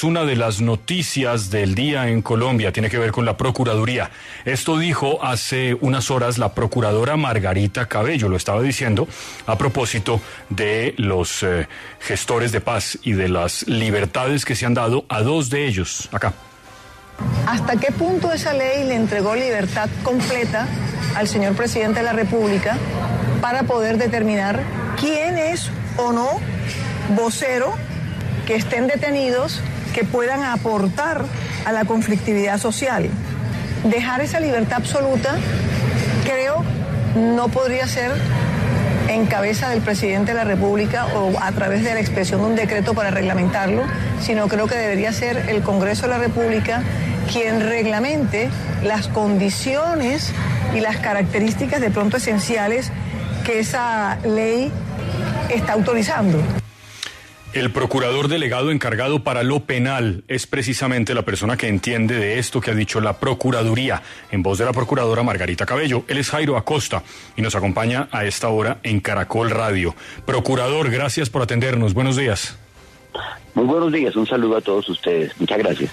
Una de las noticias del día en Colombia tiene que ver con la Procuraduría. Esto dijo hace unas horas la procuradora Margarita Cabello, lo estaba diciendo a propósito de los gestores de paz y de las libertades que se han dado a dos de ellos acá. ¿Hasta qué punto esa ley le entregó libertad completa al señor presidente de la República para poder determinar quién es o no vocero que estén detenidos, que puedan aportar a la conflictividad social? Dejar esa libertad absoluta, creo, no podría ser en cabeza del presidente de la República o a través de la expresión de un decreto para reglamentarlo, sino creo que debería ser el Congreso de la República quien reglamente las condiciones y las características de pronto esenciales que esa ley está autorizando. El procurador delegado encargado para lo penal es precisamente la persona que entiende de esto que ha dicho la Procuraduría, en voz de la procuradora Margarita Cabello. Él es Jairo Acosta y nos acompaña a esta hora en Caracol Radio. Procurador, gracias por atendernos. Buenos días. Muy buenos días, un saludo a todos ustedes. Muchas gracias.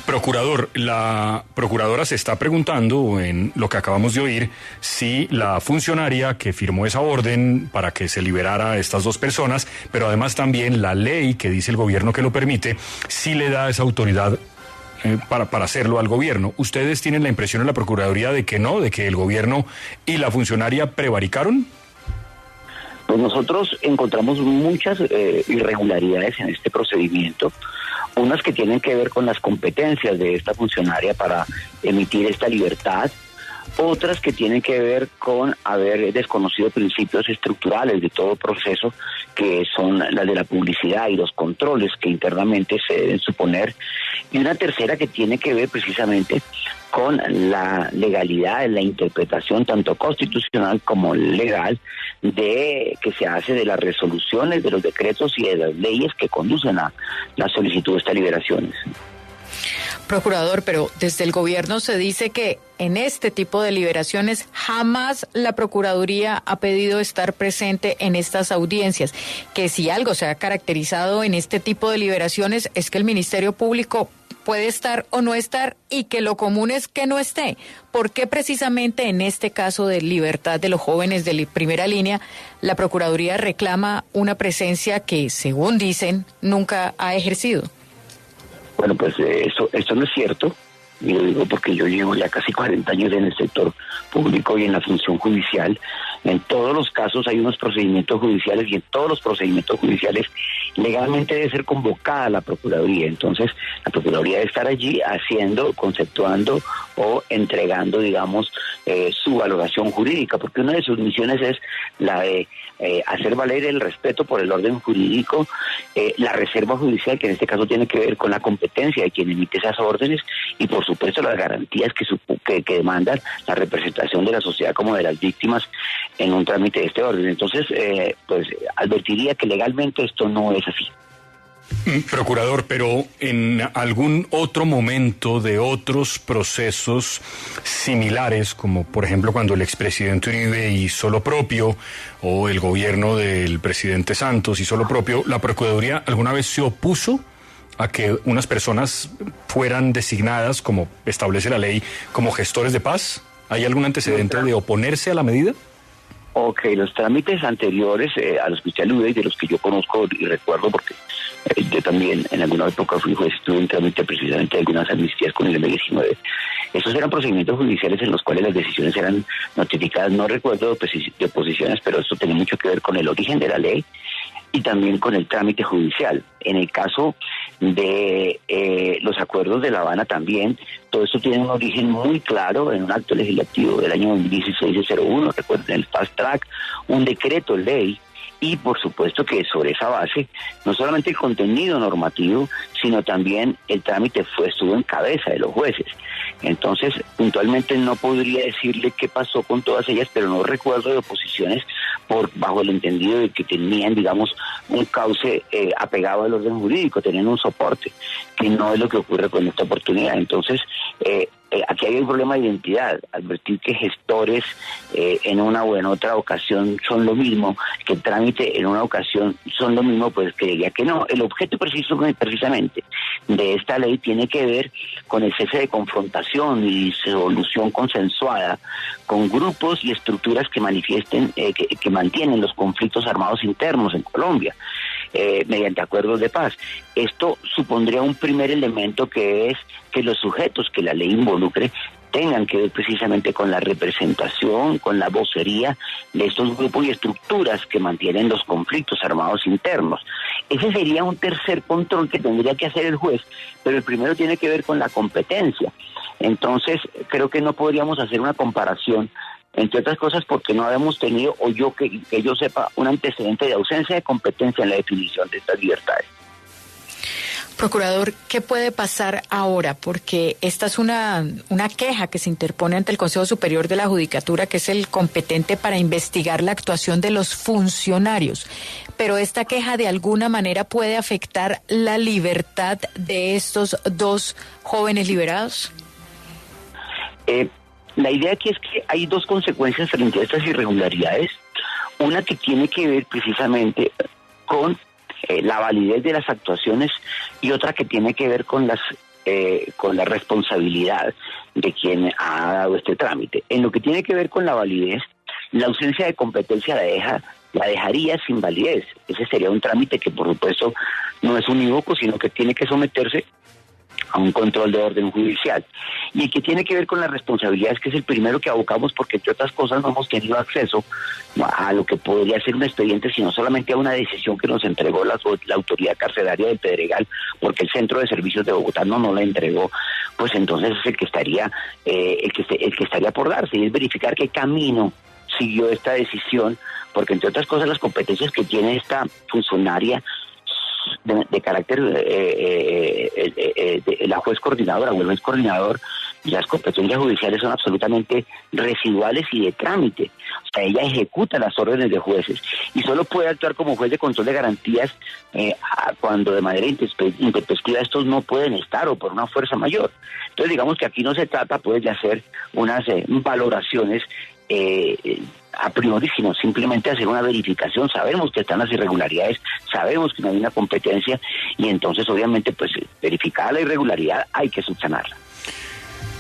Procurador, la procuradora se está preguntando en lo que acabamos de oír si la funcionaria que firmó esa orden para que se liberara a estas dos personas, pero además también la ley que dice el gobierno que lo permite, sí le da esa autoridad para hacerlo al gobierno. ¿Ustedes tienen la impresión en la Procuraduría de que no, de que el gobierno y la funcionaria prevaricaron? Pues nosotros encontramos muchas irregularidades en este procedimiento, unas que tienen que ver con las competencias de esta funcionaria para emitir esta libertad, otras que tienen que ver con haber desconocido principios estructurales de todo proceso, que son las de la publicidad y los controles que internamente se deben suponer, y una tercera que tiene que ver precisamente con la legalidad, la interpretación tanto constitucional como legal de que se hace de las resoluciones, de los decretos y de las leyes que conducen a la solicitud de estas liberaciones. Procurador, pero desde el gobierno se dice que en este tipo de liberaciones jamás la Procuraduría ha pedido estar presente en estas audiencias, que si algo se ha caracterizado en este tipo de liberaciones es que el Ministerio Público puede estar o no estar y que lo común es que no esté. ¿Por qué precisamente en este caso de libertad de los jóvenes de primera línea la Procuraduría reclama una presencia que, según dicen, nunca ha ejercido? Bueno, pues esto no es cierto, y lo digo porque yo llevo ya casi 40 años en el sector público y en la función judicial. En todos los casos hay unos procedimientos judiciales y en todos los procedimientos judiciales legalmente debe ser convocada la Procuraduría. Entonces, la Procuraduría debe estar allí haciendo, conceptuando o entregando, digamos, su valoración jurídica, porque una de sus misiones es la de hacer valer el respeto por el orden jurídico, la reserva judicial, que en este caso tiene que ver con la competencia de quien emite esas órdenes, y por supuesto las garantías que demandan la representación de la sociedad como de las víctimas en un trámite de este orden. Entonces, pues advertiría que legalmente esto no es así. Procurador, pero en algún otro momento de otros procesos similares, como por ejemplo cuando el expresidente Uribe hizo lo propio, o el gobierno del presidente Santos hizo lo propio, ¿la Procuraduría alguna vez se opuso a que unas personas fueran designadas, como establece la ley, como gestores de paz? ¿Hay algún antecedente de oponerse a la medida? Ok, los trámites anteriores a los que usted alude y de los que yo conozco y recuerdo, porque yo también en alguna época fui juez, estuve en trámite precisamente de algunas amnistías con el M-19. Esos eran procedimientos judiciales en los cuales las decisiones eran notificadas, no recuerdo de oposiciones, pero esto tenía mucho que ver con el origen de la ley y también con el trámite judicial. En el caso de los acuerdos de La Habana también, todo esto tiene un origen muy claro en un acto legislativo del año 2016-01, recuerden, el Fast Track, un decreto ley, y por supuesto que sobre esa base, no solamente el contenido normativo, sino también el trámite estuvo en cabeza de los jueces. Entonces, puntualmente no podría decirle qué pasó con todas ellas, pero no recuerdo de oposiciones bajo el entendido de que tenían, digamos, un cauce apegado al orden jurídico, tenían un soporte, que no es lo que ocurre con esta oportunidad. Entonces, aquí hay un problema de identidad. Advertir que gestores en una o en otra ocasión son lo mismo, que el trámite en una ocasión son lo mismo, pues creería que no. El objeto precisamente trámite de esta ley tiene que ver con el cese de confrontación y solución consensuada con grupos y estructuras que manifiesten, que mantienen los conflictos armados internos en Colombia, mediante acuerdos de paz. Esto supondría un primer elemento, que es que los sujetos que la ley involucre tengan que ver precisamente con la representación, con la vocería de estos grupos y estructuras que mantienen los conflictos armados internos. Ese sería un tercer control que tendría que hacer el juez, pero el primero tiene que ver con la competencia. Entonces, creo que no podríamos hacer una comparación, entre otras cosas porque no habíamos tenido, o yo que yo sepa, un antecedente de ausencia de competencia en la definición de estas libertades. Procurador, ¿qué puede pasar ahora? Porque esta es una queja que se interpone ante el Consejo Superior de la Judicatura, que es el competente para investigar la actuación de los funcionarios. Pero esta queja de alguna manera puede afectar la libertad de estos dos jóvenes liberados. La idea aquí es que hay dos consecuencias frente a estas irregularidades. Una que tiene que ver precisamente con la validez de las actuaciones, y otra que tiene que ver con la responsabilidad de quien ha dado este trámite. En lo que tiene que ver con la validez, la ausencia de competencia la dejaría sin validez. Ese sería un trámite que, por supuesto, no es unívoco, sino que tiene que someterse a un control de orden judicial. Y el que tiene que ver con las responsabilidades, que es el primero que abocamos, porque entre otras cosas no hemos tenido acceso a lo que podría ser un expediente, sino solamente a una decisión que nos entregó la autoridad carcelaria del Pedregal, porque el Centro de Servicios de Bogotá no la entregó. Pues entonces es el que estaría por darse, y es verificar qué camino siguió esta decisión, porque entre otras cosas las competencias que tiene esta funcionaria de carácter la juez coordinadora o el juez coordinador, las competencias judiciales son absolutamente residuales y de trámite. O sea, ella ejecuta las órdenes de jueces y solo puede actuar como juez de control de garantías cuando de manera intempestiva estos no pueden estar o por una fuerza mayor. Entonces digamos que aquí no se trata pues de hacer unas valoraciones a priori, sino simplemente hacer una verificación. Sabemos que están las irregularidades, sabemos que no hay una competencia, y entonces obviamente pues verificada la irregularidad hay que subsanarla.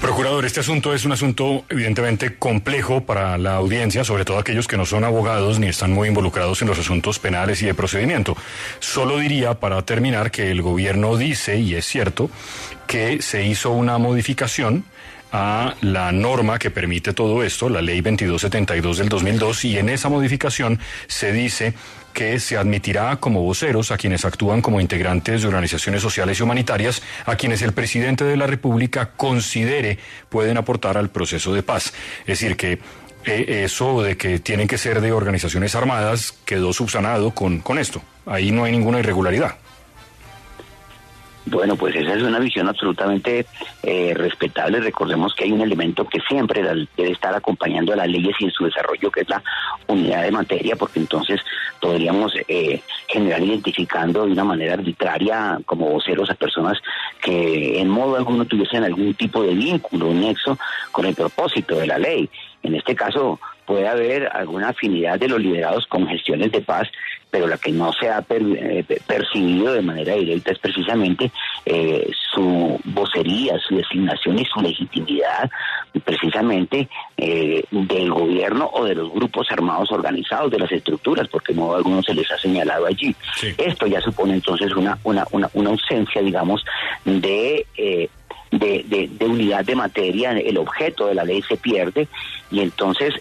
Procurador, este asunto es un asunto evidentemente complejo para la audiencia, sobre todo aquellos que no son abogados ni están muy involucrados en los asuntos penales y de procedimiento. Solo diría, para terminar, que el gobierno dice, y es cierto, que se hizo una modificación a la norma que permite todo esto, la ley 2272 del 2002, y en esa modificación se dice que se admitirá como voceros a quienes actúan como integrantes de organizaciones sociales y humanitarias, a quienes el presidente de la República considere pueden aportar al proceso de paz. Es decir, que eso de que tienen que ser de organizaciones armadas quedó subsanado con esto. Ahí no hay ninguna irregularidad. Bueno, pues esa es una visión absolutamente respetable. Recordemos que hay un elemento que siempre debe estar acompañando a las leyes y en su desarrollo, que es la unidad de materia, porque entonces podríamos generar identificando de una manera arbitraria como voceros a personas que en modo alguno tuviesen algún tipo de vínculo, un nexo con el propósito de la ley. En este caso puede haber alguna afinidad de los liderados con gestiones de paz, pero la que no se ha percibido de manera directa es precisamente su vocería, su designación y su legitimidad precisamente del gobierno o de los grupos armados organizados, de las estructuras, porque no a algunos se les ha señalado allí. Sí. Esto ya supone entonces una ausencia, digamos, de unidad de materia. El objeto de la ley se pierde, y entonces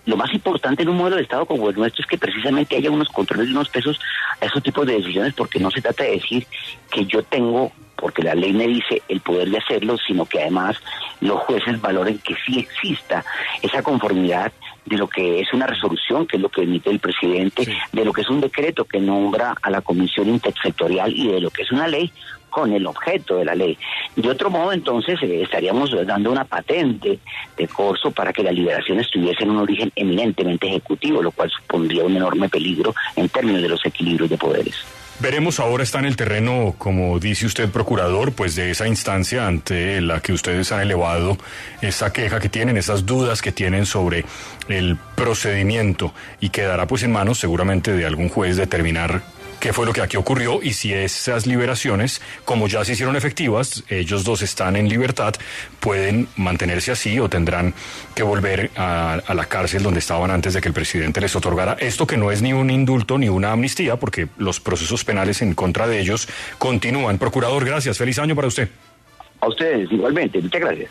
lo más importante en un modelo de Estado como el nuestro es que precisamente haya unos controles y unos pesos a esos tipos de decisiones, porque no se trata de decir que yo tengo, porque la ley me dice, el poder de hacerlo, sino que además los jueces valoren que sí exista esa conformidad de lo que es una resolución, que es lo que emite el presidente, sí, de lo que es un decreto que nombra a la comisión intersectorial, y de lo que es una ley con el objeto de la ley. De otro modo, entonces, estaríamos dando una patente de corso para que las liberaciones tuviesen un origen eminentemente ejecutivo, lo cual supondría un enorme peligro en términos de los equilibrios de poderes. Veremos, ahora está en el terreno, como dice usted, procurador, pues de esa instancia ante la que ustedes han elevado esa queja que tienen, esas dudas que tienen sobre el procedimiento, y quedará pues en manos seguramente de algún juez determinar qué fue lo que aquí ocurrió y si esas liberaciones, como ya se hicieron efectivas, ellos dos están en libertad, pueden mantenerse así o tendrán que volver a la cárcel donde estaban antes de que el presidente les otorgara esto, que no es ni un indulto ni una amnistía, porque los procesos penales en contra de ellos continúan. Procurador, gracias. Feliz año para usted. A ustedes igualmente. Muchas gracias.